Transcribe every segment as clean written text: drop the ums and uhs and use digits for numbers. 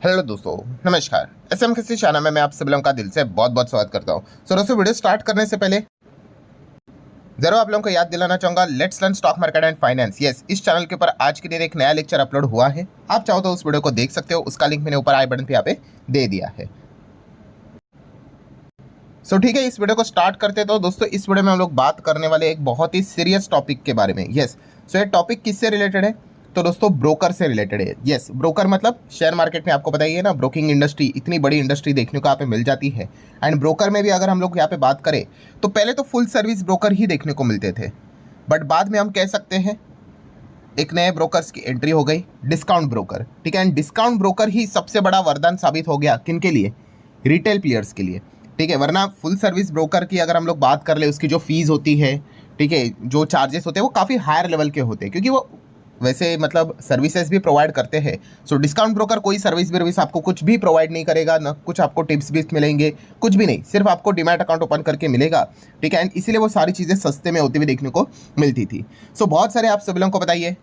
Hello दोस्तों, नमस्कार। SM किसी चैनल में मैं आप सभी लोगों का दिल से बहुत बहुत स्वागत करता हूं। दोस्तों, वीडियो स्टार्ट करने से पहले जरूर आप लोगों को याद दिलाना चाहूंगा, let's learn stock market and finance. Yes, इस चैनल के ऊपर आज के दिन एक नया लेक्चर अपलोड हुआ है। आप चाहो तो उस वीडियो को देख सकते हो, उसका लिंक मैंने ऊपर आई बटन पे यहाँ पे दे दिया है। ठीक है, इस वीडियो को स्टार्ट करते तो दोस्तों, इस वीडियो में हम लोग बात करने वाले एक बहुत ही सीरियस टॉपिक के बारे में। यस, ये टॉपिक किससे रिलेटेड है? तो दोस्तों, ब्रोकर से रिलेटेड है। यस, ब्रोकर मतलब शेयर मार्केट में आपको पता ही है ना, ब्रोकिंग इंडस्ट्री इतनी बड़ी इंडस्ट्री देखने को यहाँ पे मिल जाती है। एंड ब्रोकर में भी अगर हम लोग यहाँ पे बात करें तो पहले तो फुल सर्विस ब्रोकर ही देखने को मिलते थे, बट बाद में हम कह सकते हैं एक नए ब्रोकर्स की एंट्री हो गई, डिस्काउंट ब्रोकर। ठीक है, एंड डिस्काउंट ब्रोकर ही सबसे बड़ा वरदान साबित हो गया किन के लिए? रिटेल प्लेयर्स के लिए। ठीक है, वरना फुल सर्विस ब्रोकर की अगर हम लोग बात कर ले, उसकी जो फीस होती है, ठीक है, जो चार्जेस होते हैं वो काफ़ी हायर लेवल के होते हैं, क्योंकि वो वैसे मतलब सर्विसेज भी प्रोवाइड करते हैं। डिस्काउंट ब्रोकर कोई सर्विस आपको कुछ भी प्रोवाइड नहीं करेगा, ना कुछ आपको टिप्स भी मिलेंगे, कुछ भी नहीं, सिर्फ आपको डीमैट अकाउंट ओपन करके मिलेगा। ठीक है, एंड इसीलिए वो सारी चीज़ें सस्ते में होती हुई देखने को मिलती थी। बहुत सारे आप सभी लोगों को बताइए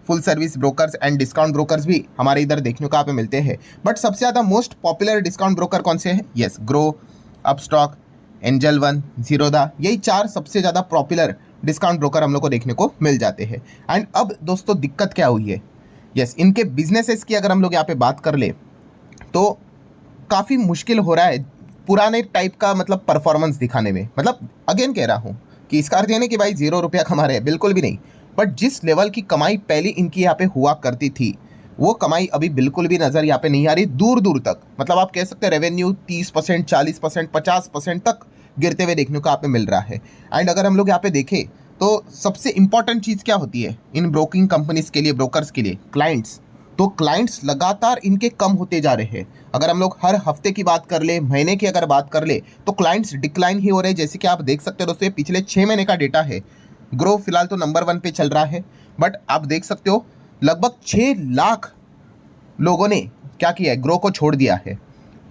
full service brokers and discount brokers भी हमारे इधर देखने को यहाँ पे मिलते हैं, बट सबसे ज़्यादा मोस्ट पॉपुलर डिस्काउंट ब्रोकर कौन से हैं? Yes, grow, Upstox, angel one, Zerodha, यही चार सबसे ज़्यादा पॉपुलर डिस्काउंट ब्रोकर हम लोग को देखने को मिल जाते हैं। एंड अब दोस्तों दिक्कत क्या हुई है? यस, इनके बिजनेसेस की अगर हम लोग यहाँ पे बात कर ले तो काफ़ी मुश्किल हो रहा है पुराने टाइप का मतलब परफॉर्मेंस दिखाने में। मतलब अगेन कह रहा हूँ कि इसका अर्थ ये नहीं कि भाई 0 रुपया कमा रहे हैं, बिल्कुल भी नहीं, बट जिस लेवल की कमाई पहले इनकी यहाँ पे हुआ करती थी, वो कमाई अभी बिल्कुल भी नज़र यहाँ पे नहीं आ रही, दूर दूर तक। मतलब आप कह सकते हैं रेवेन्यू 30%, 40%, 50% तक गिरते हुए देखने को यहाँ पे मिल रहा है। एंड अगर हम लोग यहाँ पे देखें तो सबसे इंपॉर्टेंट चीज़ क्या होती है इन ब्रोकिंग कंपनीज के लिए, ब्रोकर्स के लिए? क्लाइंट्स। तो क्लाइंट्स लगातार इनके कम होते जा रहे हैं। अगर हम लोग हर हफ्ते की बात कर ले, महीने की अगर बात कर ले, तो क्लाइंट्स डिक्लाइन ही हो रहे हैं। जैसे कि आप देख सकते हो दोस्तों, ये पिछले 6 महीने का डेटा है। ग्रो फिलहाल तो नंबर 1 पे चल रहा है, बट आप देख सकते हो लगभग 6 लाख लोगों ने क्या किया है? ग्रो को छोड़ दिया है।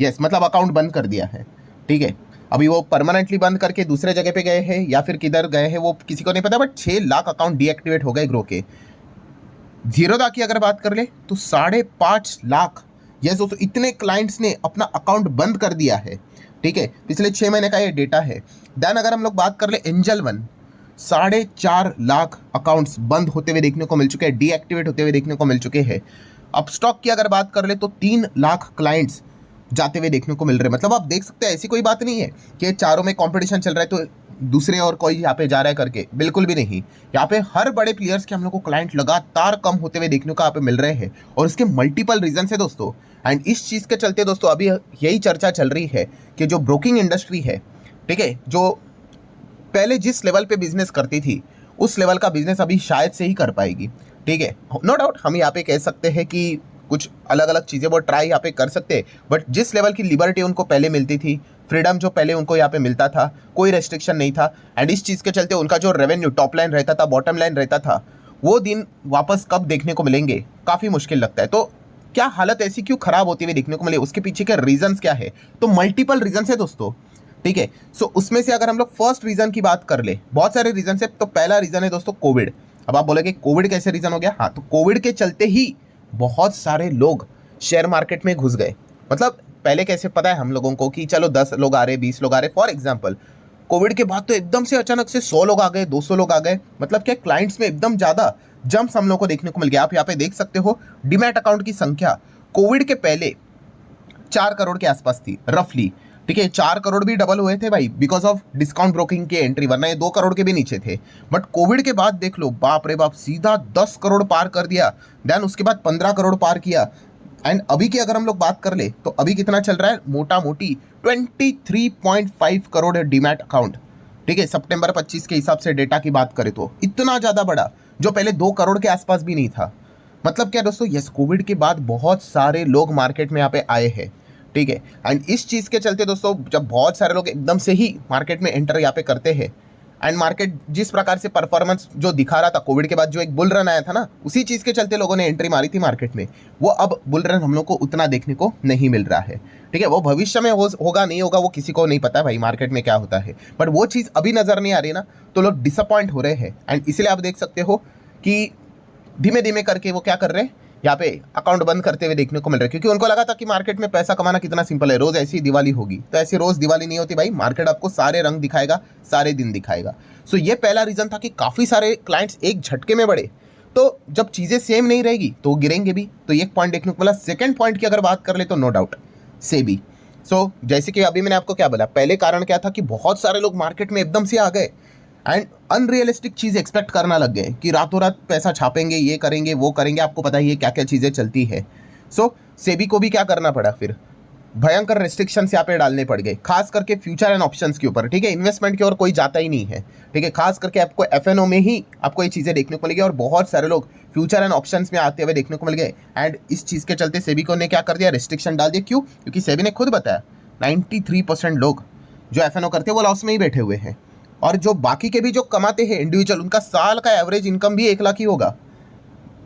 यस, मतलब अकाउंट बंद कर दिया है। ठीक है, अभी वो परमानेंटली बंद करके दूसरे जगह पे गए हैं या फिर किधर गए हैं वो किसी को नहीं पता, बट 6 लाख अकाउंट डीएक्टिवेट हो गए ग्रो के। जीरोधा की अगर बात कर ले तो 5.5 लाख, यस दोस्तों, इतने क्लाइंट्स ने अपना अकाउंट बंद कर दिया है। ठीक है, पिछले 6 महीने का ये डेटा है। देन अगर हम लोग बात कर ले एंजल वन, 4.5 लाख अकाउंट्स बंद होते हुए देखने को मिल चुके हैं, डीएक्टिवेट होते हुए देखने को मिल चुके हैं। अपस्टॉक की अगर बात कर ले तो 3 लाख क्लाइंट्स जाते हुए देखने को मिल रहे हैं। मतलब आप देख सकते हैं ऐसी कोई बात नहीं है कि चारों में कंपटीशन चल रहा है तो दूसरे और कोई यहाँ पे जा रहा है करके, बिल्कुल भी नहीं। यहाँ पे हर बड़े प्लेयर्स के हम लोग को क्लाइंट लगातार कम होते हुए देखने को यहाँ पे मिल रहे हैं, और इसके मल्टीपल रीजन है दोस्तों। एंड इस चीज़ के चलते दोस्तों अभी यही चर्चा चल रही है कि जो ब्रोकिंग इंडस्ट्री है, ठीक है, जो पहले जिस लेवल पे बिजनेस करती थी उस लेवल का बिजनेस अभी शायद से ही कर पाएगी। ठीक है, नो डाउट हम यहाँ पे कह सकते हैं कि कुछ अलग अलग चीज़ें वो ट्राई यहाँ पे कर सकते हैं, बट जिस लेवल की लिबर्टी उनको पहले मिलती थी, फ्रीडम जो पहले उनको यहाँ पे मिलता था, कोई रेस्ट्रिक्शन नहीं था, एंड इस चीज़ के चलते उनका जो रेवेन्यू टॉप लाइन रहता था, बॉटम लाइन रहता था, वो दिन वापस कब देखने को मिलेंगे काफ़ी मुश्किल लगता है। तो क्या हालत ऐसी क्यों खराब होती हुई देखने को मिले, उसके पीछे के रीजंस क्या है? तो मल्टीपल रीजंस है दोस्तों। ठीक है, उसमें से अगर हम लोग फर्स्ट रीजन की बात कर ले, बहुत सारे रीजन है, तो पहला रीजन है दोस्तों कोविड। अब आप बोलेगे कोविड कैसे रीजन हो गया? हाँ, तो कोविड के चलते ही बहुत सारे लोग शेयर मार्केट में घुस गए। मतलब पहले कैसे पता है हम लोगों को कि चलो 10 लोग आ रहे, 20 लोग आ रहे, फॉर एग्जांपल कोविड के बाद तो एकदम से अचानक से 100 लोग आ गए, 200 लोग आ गए। मतलब क्या क्लाइंट्स में एकदम ज़्यादा जंप्स हम लोग को देखने को मिल गया। आप यहाँ पे देख सकते हो डीमैट अकाउंट की संख्या कोविड के पहले 4 करोड़ के आसपास थी रफली। ठीक है, 4 करोड़ भी डबल हुए थे भाई बिकॉज ऑफ डिस्काउंट ब्रोकिंग के एंट्री, वरना ये 2 करोड़ के भी नीचे थे। बट कोविड के बाद देख लो, बाप रे बाप, सीधा 10 करोड़ पार कर दिया, देन उसके बाद 15 करोड़ पार किया। एंड अभी की अगर हम लोग बात कर ले तो अभी कितना चल रहा है? मोटा मोटी 23.5 करोड़ है डीमैट अकाउंट। ठीक है, सितंबर 25 के हिसाब से डेटा की बात करें तो इतना ज़्यादा बड़ा, जो पहले 2 करोड़ के आसपास भी नहीं था। मतलब क्या दोस्तों, यस, कोविड के बाद बहुत सारे लोग मार्केट में यहाँ पे आए हैं। ठीक है, एंड इस चीज़ के चलते दोस्तों जब बहुत सारे लोग एकदम से ही मार्केट में एंटर यहाँ पे करते हैं, एंड मार्केट जिस प्रकार से परफॉर्मेंस जो दिखा रहा था कोविड के बाद, जो एक बुल रन आया था ना, उसी चीज़ के चलते लोगों ने एंट्री मारी थी मार्केट में, वो अब बुल रन हम लोग को उतना देखने को नहीं मिल रहा है। ठीक है, वो भविष्य में होगा नहीं होगा वो किसी को नहीं पता भाई, मार्केट में क्या होता है, बट वो चीज़ अभी नज़र नहीं आ रही ना, तो लोग डिसअपॉइंट हो रहे हैं। एंड इसलिए आप देख सकते हो कि धीमे धीमे करके वो क्या कर रहे हैं, यहाँ पे अकाउंट बंद करते हुए देखने को मिल रहा है, क्योंकि उनको लगा था कि मार्केट में पैसा कमाना कितना सिंपल है, रोज ऐसी दिवाली होगी। तो ऐसी रोज दिवाली नहीं होती भाई, मार्केट आपको सारे रंग दिखाएगा, सारे दिन दिखाएगा। सो ये पहला रीजन था कि काफी सारे क्लाइंट्स एक झटके में बढ़े। तो जब चीजें सेम नहीं रहेगी तो गिरेंगे भी, तो एक पॉइंट देखने को मिला। सेकंड पॉइंट की अगर बात कर ले तो नो डाउट सेबी। सो जैसे कि अभी मैंने आपको क्या बोला, पहले कारण क्या था कि बहुत सारे लोग मार्केट में एकदम से आ गए एंड अनरियलिस्टिक चीज़ एक्सपेक्ट करना लग गए कि रातों रात पैसा छापेंगे, ये करेंगे वो करेंगे, आपको पता ही है क्या क्या चीज़ें चलती है। सो सेबी को भी क्या करना पड़ा, फिर भयंकर रिस्ट्रिक्शंस यहाँ पे डालने पड़ गए, खास करके फ्यूचर एंड ऑप्शंस के ऊपर। ठीक है, इन्वेस्टमेंट की ओर कोई जाता ही नहीं है। ठीक है, खास करके आपको एफएनओ में ही आपको ये चीज़ें देखने को मिलेगी, और बहुत सारे लोग फ्यूचर एंड ऑप्शंस में आते हुए देखने को मिल गए। एंड इस चीज़ के चलते सेबी को ने क्या कर दिया, रिस्ट्रिक्शन डाल दिया। क्यों? क्योंकि सेबी ने खुद बताया 93% लोग जो एफएनओ करते हैं वो लॉस में ही बैठे हुए हैं, और जो बाकी के भी जो कमाते हैं इंडिविजुअल, उनका साल का एवरेज इनकम भी 1 लाख ही होगा,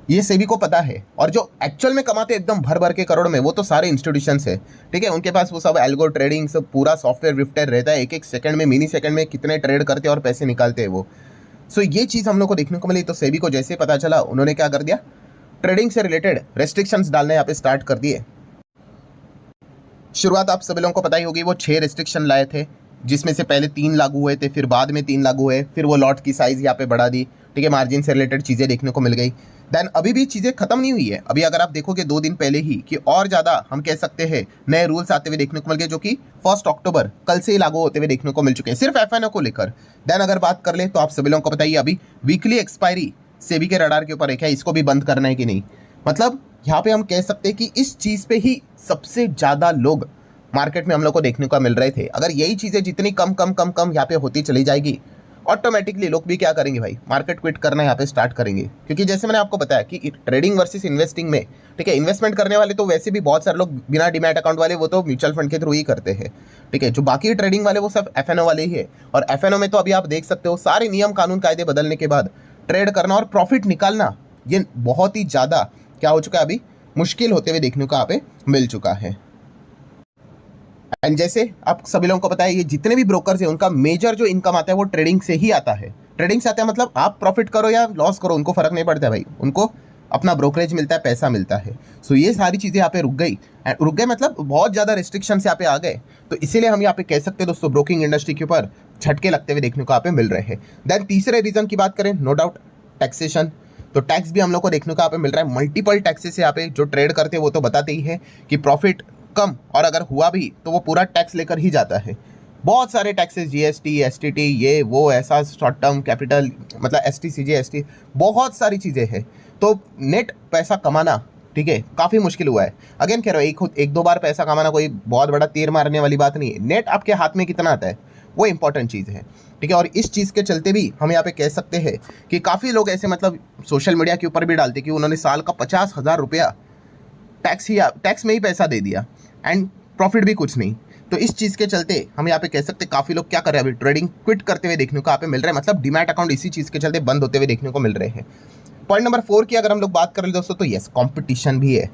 ये सेबी को पता है। और जो एक्चुअल में कमाते हैं एकदम भर भर के करोड़ में, वो तो सारे इंस्टीट्यूशंस है। ठीक है, उनके पास वो सब एल्गो ट्रेडिंग, सब पूरा सॉफ्टवेयर विफ्टवेयर रहता है, एक एक सेकंड में, मिनी सेकंड में कितने ट्रेड करते हैं और पैसे निकालते हैं वो। सो ये चीज़ हम लोग को देखने को मिली। तो सेबी को जैसे पता चला, उन्होंने क्या कर दिया, ट्रेडिंग से रिलेटेड रेस्ट्रिक्शंस डालने यहाँ पे स्टार्ट कर दिए। शुरुआत आप सभी लोगों को पता ही होगी, वो 6 रेस्ट्रिक्शन लाए थे, जिसमें से पहले 3 लागू हुए थे, फिर बाद में 3 लागू हुए, फिर वो लॉट की साइज़ यहाँ पे बढ़ा दी। ठीक है, मार्जिन से रिलेटेड चीज़ें देखने को मिल गई। देन अभी भी चीज़ें खत्म नहीं हुई है। अभी अगर आप देखोगे 2 दिन पहले ही कि और ज़्यादा हम कह सकते हैं नए रूल्स आते हुए देखने को मिल गए, जो कि 1 अक्टूबर कल से ही लागू होते हुए देखने को मिल चुके हैं, सिर्फ एफएनओ को लेकर। देन अगर बात कर ले तो आप सभी लोगों को बताइए, अभी वीकली एक्सपायरी सेबी के रडार के ऊपर है क्या, इसको भी बंद करना है कि नहीं। मतलब यहाँ पे हम कह सकते हैं कि इस चीज़ पे ही सबसे ज़्यादा लोग मार्केट में हम लोग को देखने को मिल रहे थे। अगर यही चीज़ें जितनी कम कम कम कम यहाँ पे होती चली जाएगी, ऑटोमेटिकली लोग भी क्या करेंगे भाई, मार्केट क्विट करना यहाँ पे स्टार्ट करेंगे। क्योंकि जैसे मैंने आपको बताया कि ट्रेडिंग वर्सेस इन्वेस्टिंग में, ठीक है, इन्वेस्टमेंट करने वाले तो वैसे भी बहुत सारे लोग बिना डीमैट अकाउंट वाले, वो तो म्यूचुअल फंड के थ्रू ही करते हैं। ठीक है, जो बाकी ट्रेडिंग वाले वो सब एफएनओ वाले ही है। और एफएनओ में तो अभी आप देख सकते हो, सारे नियम कानून कायदे बदलने के बाद ट्रेड करना और प्रॉफिट निकालना, ये बहुत ही ज़्यादा क्या हो चुका है, अभी मुश्किल होते हुए देखने को यहाँ पे मिल चुका है। एंड जैसे आप सभी लोगों को पता है, ये जितने भी ब्रोकर्स हैं उनका मेजर जो इनकम आता है वो ट्रेडिंग से ही आता है। ट्रेडिंग से आता है मतलब आप प्रॉफिट करो या लॉस करो, उनको फर्क नहीं पड़ता भाई, उनको अपना ब्रोकरेज मिलता है, पैसा मिलता है। सो ये सारी चीज़ें यहाँ पे रुक गई। रुक गए मतलब बहुत ज़्यादा रिस्ट्रिक्शंस यहाँ पे आ गए। तो इसीलिए हम यहाँ पे कह सकते हैं दोस्तों, ब्रोकिंग इंडस्ट्री के ऊपर झटके लगते हुए देखने को यहाँ पे मिल रहे हैं। देन तीसरे रीजन की बात करें, नो डाउट टैक्सेशन। तो टैक्स भी हम लोग को देखने को यहाँ पे मिल रहा है। मल्टीपल टैक्सेस यहाँ पे जो ट्रेड करते हैं वो तो बताते ही है कि प्रॉफिट कम, और अगर हुआ भी तो वो पूरा टैक्स लेकर ही जाता है। बहुत सारे टैक्सेस, जीएसटी, एसटीटी, ये वो ऐसा, शॉर्ट टर्म कैपिटल, मतलब एसटी, सीजीएसटी, बहुत सारी चीज़ें हैं। तो नेट पैसा कमाना, ठीक है, काफ़ी मुश्किल हुआ है। अगेन कह रहा हूँ, एक दो बार पैसा कमाना कोई बहुत बड़ा तीर मारने वाली बात नहीं है। नेट आपके हाथ में कितना आता है वो इंपॉर्टेंट चीज़ है। ठीक है, और इस चीज़ के चलते भी हम यहाँ पे कह सकते हैं कि काफ़ी लोग ऐसे, मतलब सोशल मीडिया के ऊपर भी डालते कि उन्होंने साल का 50,000 रुपया टैक्स में ही पैसा दे दिया एंड प्रॉफिट भी कुछ नहीं। तो इस चीज़ के चलते हम यहाँ पे कह सकते हैं काफ़ी लोग क्या कर रहे हैं, अभी ट्रेडिंग क्विट करते हुए देखने को यहाँ पे मिल रहा है। मतलब डीमैट अकाउंट इसी चीज़ के चलते बंद होते हुए देखने को मिल रहे हैं। पॉइंट नंबर 4 की अगर हम लोग बात करें दोस्तों, तो यस, कंपटीशन भी है।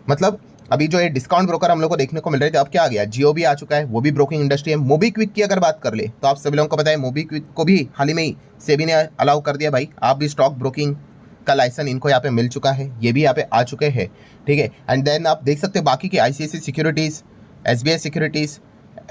मतलब अभी जो ये डिस्काउंट ब्रोकर हम लोग को देखने को मिल रहे थे, अब क्या आ गया, जियो भी आ चुका है, वो भी ब्रोकिंग इंडस्ट्री है। मोबीक्विक की अगर बात कर ले तो आप सभी लोगों को पता है, मोबीक्विक को भी हाल ही में ही सेबी ने अलाउ कर दिया भाई, आप भी स्टॉक ब्रोकिंग का लाइसेंस इनको यहाँ पे मिल चुका है, ये भी यहाँ पे आ चुके हैं। ठीक है, एंड देन आप देख सकते हो बाकी के ICICI securities, SBI securities,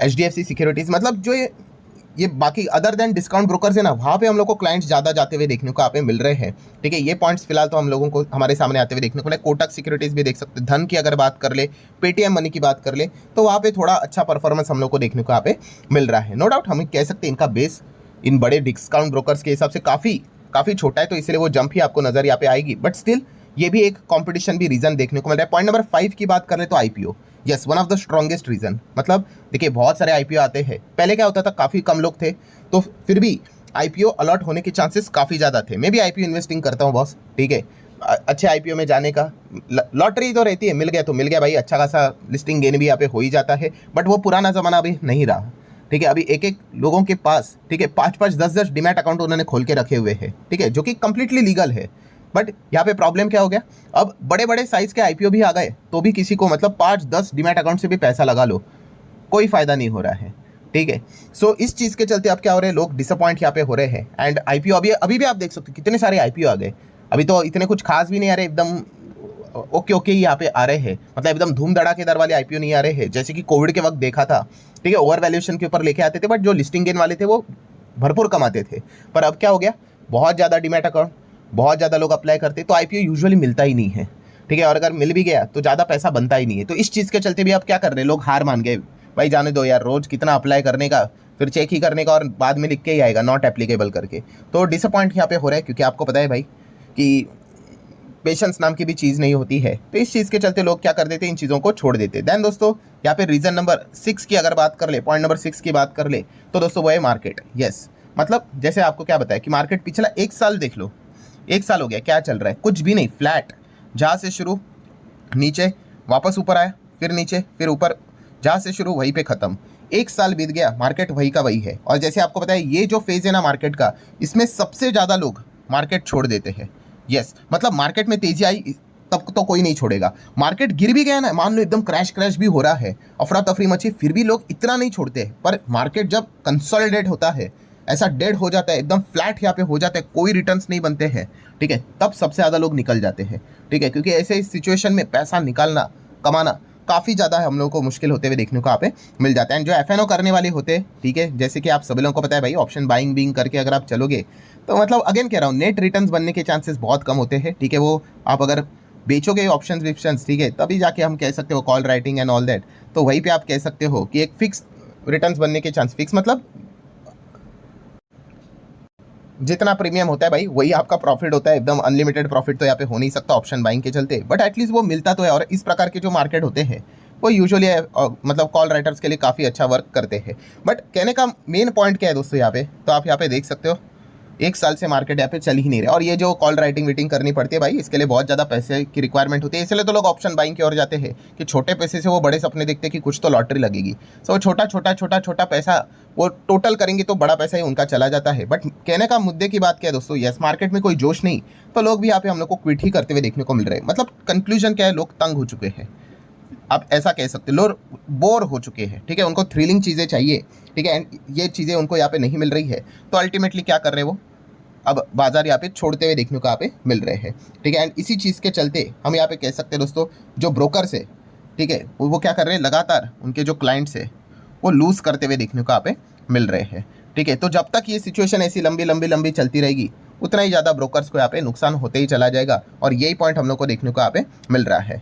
HDFC securities, मतलब जो ये बाकी अदर देन डिस्काउंट ब्रोकर्स है ना, वहाँ पे हम लोग को क्लाइंट्स ज़्यादा जाते हुए देखने को यहाँ पे मिल रहे हैं। ठीक है, ये पॉइंट्स फिलहाल तो हम लोगों को हमारे सामने आते हुए देखने को मिले। कोटक सिक्योरिटीज़ भी देख सकते हैं। धन की अगर बात कर ले, पेटीएम मनी की बात कर ले, तो वहाँ पे थोड़ा अच्छा परफॉर्मेंस हम लोग को देखने को यहाँ पे मिल रहा है। नो डाउट हम कह सकते हैं इनका बेस इन बड़े डिस्काउंट ब्रोकर्स के हिसाब से काफ़ी छोटा है, तो इसलिए वो जंप ही आपको नजर यहाँ पे आएगी। बट स्टिल ये भी एक कंपटीशन भी रीजन देखने को मिल रहा है। पॉइंट नंबर 5 की बात कर ले तो IPO, yes, one of the strongest reason. मतलब देखिए बहुत सारे आईपीओ आते हैं, पहले क्या होता था, काफ़ी कम लोग थे, तो फिर भी आईपीओ अलॉट होने के चांसेस काफ़ी ज़्यादा थे। मैं भी आईपीओ इन्वेस्टिंग करता हूँ बॉस, ठीक है, अच्छे आईपीओ में जाने का लॉटरी तो रहती है, मिल गया तो मिल गया भाई, अच्छा खासा लिस्टिंग गेन भी यहाँ पे हो ही जाता है। बट वो पुराना ज़माना अभी नहीं रहा। ठीक है, अभी एक लोगों के पास, ठीक है, 5-5, 10-10 डीमैट अकाउंट उन्होंने खोल के रखे हुए हैं, ठीक है, जो कि कंप्लीटली लीगल है। बट यहाँ पे प्रॉब्लम क्या हो गया, अब बड़े बड़े साइज के आईपीओ भी आ गए, तो भी किसी को मतलब 5-10 डीमैट अकाउंट से भी पैसा लगा लो, कोई फायदा नहीं हो रहा है। ठीक है, सो इस चीज़ के चलते अब क्या हो रहे हैं, लोग डिसअपॉइंट यहाँ पे हो रहे हैं। एंड आईपीओ अभी भी आप देख सकते हो कितने सारे आईपीओ आ गए। अभी तो इतने कुछ खास भी नहीं आ रहे, एकदम ओके ओके यहाँ पे आ रहे हैं, मतलब एकदम धूम धड़ाकेदार वाले आईपीओ नहीं आ रहे हैं जैसे कि कोविड के वक्त देखा था, ठीक है, ओवर वैल्यूएशन के ऊपर लेके आते थे, बट जो लिस्टिंग गेन वाले थे वो भरपूर कमाते थे। पर अब क्या हो गया, बहुत ज़्यादा डीमैट अकाउंट, बहुत ज़्यादा लोग अप्लाई करते, तो आईपीओ यूजुअली मिलता ही नहीं है, ठीक है, और अगर मिल भी गया तो ज़्यादा पैसा बनता ही नहीं है। तो इस चीज़ के चलते भी अब क्या कर रहे हैं, लोग हार मान गए, भाई जाने दो यार, रोज़ कितना अप्लाई करने का, फिर चेक ही करने का और बाद में लिख के ही आएगा नॉट एप्लीकेबल करके। तो डिसअपॉइंट यहाँ पे हो रहा है, क्योंकि आपको पता है भाई कि पेशेंस नाम की भी चीज़ नहीं होती है। तो इस चीज़ के चलते लोग क्या कर देते हैं, इन चीज़ों को छोड़ देते हैं। देन दोस्तों यहाँ पे रीज़न नंबर 6 की अगर बात कर ले, पॉइंट नंबर 6 की बात कर ले, तो दोस्तों वो है मार्केट। यस, मतलब जैसे आपको क्या बताया कि मार्केट पिछला 1 साल देख लो, 1 साल हो गया, क्या चल रहा है, कुछ भी नहीं, फ्लैट, जहाँ से शुरू नीचे, वापस ऊपर आया, फिर नीचे, फिर ऊपर, जहाँ से शुरू वहीं पे ख़त्म। 1 साल बीत गया, मार्केट वही का वही है। और जैसे आपको पता है ये जो फेज़ है ना मार्केट का, इसमें सबसे ज़्यादा लोग मार्केट छोड़ देते हैं। यस, मतलब मार्केट में तेजी आई तब तो कोई नहीं छोड़ेगा, मार्केट गिर भी गया ना, मान लो एकदम क्रैश भी हो रहा है, अफरा तफरी मची, फिर भी लोग इतना नहीं छोड़ते। पर मार्केट जब कंसोलिडेट होता है, ऐसा डेड हो जाता है, एकदम फ्लैट यहाँ पे हो जाता है, कोई रिटर्न्स नहीं बनते हैं, ठीक है, तब सबसे ज़्यादा लोग निकल जाते हैं, ठीक है, क्योंकि ऐसे सिचुएशन में पैसा निकालना, कमाना काफ़ी ज़्यादा हम लोगों को मुश्किल होते हुए देखने को यहाँ पे मिल जाता है। जो एफएनओ करने वाले होते हैं, ठीक है, जैसे कि आप सभी लोगों को पता है भाई, ऑप्शन बाइंग बीइंग करके अगर आप चलोगे तो मतलब अगेन कह रहा हूँ, नेट रिटर्न्स बनने के चांसेस बहुत कम होते हैं, ठीक है। वो आप अगर बेचोगे ऑप्शन विप्शंस, ठीक है, तभी जाके हम कह सकते हो call writing and all that, तो वहीं पे आप कह सकते हो कि एक फिक्स रिटर्न्स बनने के चांस, फिक्स मतलब जितना प्रीमियम होता है भाई वही आपका प्रॉफिट होता है, एकदम अनलिमिटेड प्रॉफिट तो यहाँ पे हो नहीं सकता ऑप्शन बाइंग के चलते, बट एटलीस्ट वो मिलता तो है। और इस प्रकार के जो मार्केट होते हैं वो यूजुअली मतलब कॉल राइटर्स के लिए काफ़ी अच्छा वर्क करते हैं। बट कहने का मेन पॉइंट क्या है दोस्तों यहाँ पे, तो आप यहाँ पे देख सकते हो 1 साल से मार्केट यहाँ पे चल ही नहीं रहा, और ये जो कॉल राइटिंग वीटिंग करनी पड़ती है भाई, इसके लिए बहुत ज़्यादा पैसे की रिक्वायरमेंट होती है, इसलिए तो लोग ऑप्शन बाइंग की ओर जाते हैं कि छोटे पैसे से वो बड़े सपने देखते हैं कि कुछ तो लॉटरी लगेगी। सो छोटा छोटा छोटा छोटा पैसा वो टोटल करेंगे तो बड़ा पैसा ही उनका चला जाता है। बट कहने का मुद्दे की बात क्या है दोस्तों, यस मार्केट में कोई जोश नहीं, तो लोग भी यहाँ पे हम लोग को क्विट ही करते हुए देखने को मिल रहे हैं। मतलब कंक्लूजन क्या है, लोग तंग हो चुके हैं, आप ऐसा कह सकते हो, लोग बोर हो चुके हैं, ठीक है, उनको थ्रिलिंग चीज़ें चाहिए, ठीक है, एंड ये चीज़ें उनको यहाँ पे नहीं मिल रही है, तो अल्टीमेटली क्या कर रहे हैं वो, अब बाजार यहाँ पे छोड़ते हुए देखने को यहाँ पे मिल रहे हैं, ठीक है। एंड इसी चीज़ के चलते हम यहाँ पे कह सकते हैं दोस्तों, जो ब्रोकर्स है, ठीक है, वो क्या कर रहे हैं, लगातार उनके जो क्लाइंट्स है वो लूज़ करते हुए देखने को यहाँ पे मिल रहे हैं, ठीक है। तो जब तक ये सिचुएशन ऐसी लंबी लंबी लंबी चलती रहेगी, उतना ही ज़्यादा ब्रोकर्स को यहाँ पे नुकसान होते ही चला जाएगा, और यही पॉइंट हम लोग को देखने को यहाँ पे मिल रहा है।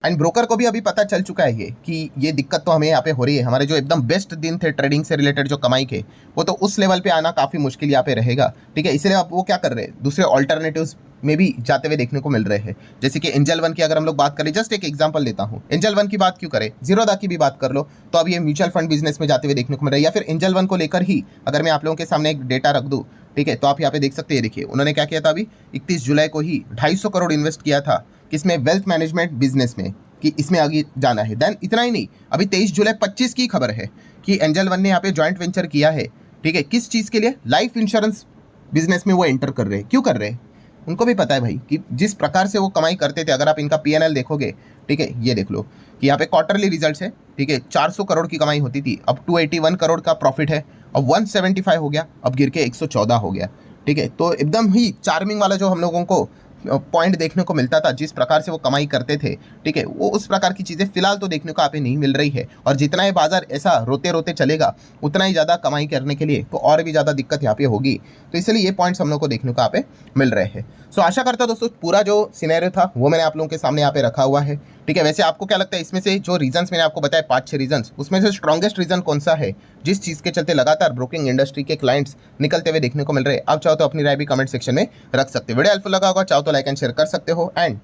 एंड ब्रोकर को भी अभी पता चल चुका है ये कि ये दिक्कत तो हमें यहाँ पे हो रही है, हमारे जो एकदम बेस्ट दिन थे ट्रेडिंग से रिलेटेड जो कमाई के, वो तो उस लेवल पे आना काफ़ी मुश्किल यहाँ पे रहेगा, ठीक है। इसलिए आप वो क्या कर रहे हैं, दूसरे ऑल्टरनेटिव्स में भी जाते हुए देखने को मिल रहे हैं। जैसे कि एंजल वन की अगर हम लोग बात करें, जस्ट एक एग्जांपल देता हूँ, एंजल वन की बात क्यों करें, जीरोधा की भी बात कर लो, तो अब ये म्यूचुअल फंड बिजनेस में जाते हुए देखने को मिल रहा है। या फिर एंजल वन को लेकर ही अगर मैं आप लोगों के सामने एक डेटा रख दूँ, ठीक है, तो आप यहाँ पे देख सकते हैं, देखिए उन्होंने क्या किया था, अभी 31 जुलाई को ही 250 करोड़ इन्वेस्ट किया था किसमें, वेल्थ मैनेजमेंट बिजनेस में, कि इसमें आगे जाना है। देन इतना ही नहीं, अभी 23 जुलाई 25 की खबर है कि एंजल वन ने यहाँ पे जॉइंट वेंचर किया है, ठीक है, किस चीज़ के लिए, लाइफ इंश्योरेंस बिजनेस में वो एंटर कर रहे हैं। क्यों कर रहे हैं, उनको भी पता है भाई कि जिस प्रकार से वो कमाई करते थे, अगर आप इनका पीएनएल देखोगे, ठीक है, ये देख लो कि यहाँ पे क्वार्टरली रिजल्ट्स है, ठीक है, 400 करोड़ की कमाई होती थी, अब 281 करोड़ का प्रॉफिट है, अब 175 हो गया, अब गिर के 114 हो गया, ठीक है। तो एकदम ही चार्मिंग वाला जो हम लोगों को पॉइंट देखने को मिलता था, जिस प्रकार से वो कमाई करते थे, ठीक है, वो उस प्रकार की चीज़ें फिलहाल तो देखने को यहाँ पे नहीं मिल रही है। और जितना ये बाजार ऐसा रोते रोते चलेगा, उतना ही ज़्यादा कमाई करने के लिए तो और भी ज़्यादा दिक्कत यहाँ पे होगी। तो इसलिए ये पॉइंट्स हम लोग को देखने को यहाँ पे मिल रहे हैं। सो आशा करता हूं दोस्तों पूरा जो सिनेरियो था वो मैंने आप लोगों के सामने यहाँ पे रखा हुआ है, ठीक है। वैसे आपको क्या लगता है, इसमें से जो रीजंस मैंने आपको बताया 5-6 रीजंस, उसमें से स्ट्रॉन्गेस्ट रीजन कौन सा है जिस चीज़ के चलते लगातार ब्रोकिंग इंडस्ट्री के क्लाइंट्स निकलते हुए देखने को मिल रहे हैं? आप चाहो तो अपनी राय भी कमेंट सेक्शन में रख सकते हो। वीडियो हेल्पफुल लगा होगा, चाहो तो लाइक एंड शेयर कर सकते हो, एंड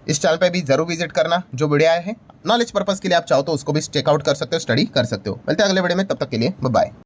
इस चैनल पे भी जरूर विजिट करना, जो वीडियो आए हैं नॉलेज पर्पज के लिए, आप चाहो तो उसको भी चेकआउट कर सकते हो, स्टडी कर सकते हो। मिलते हैं अगले वीडियो में, तब तक के लिए बाय बाय।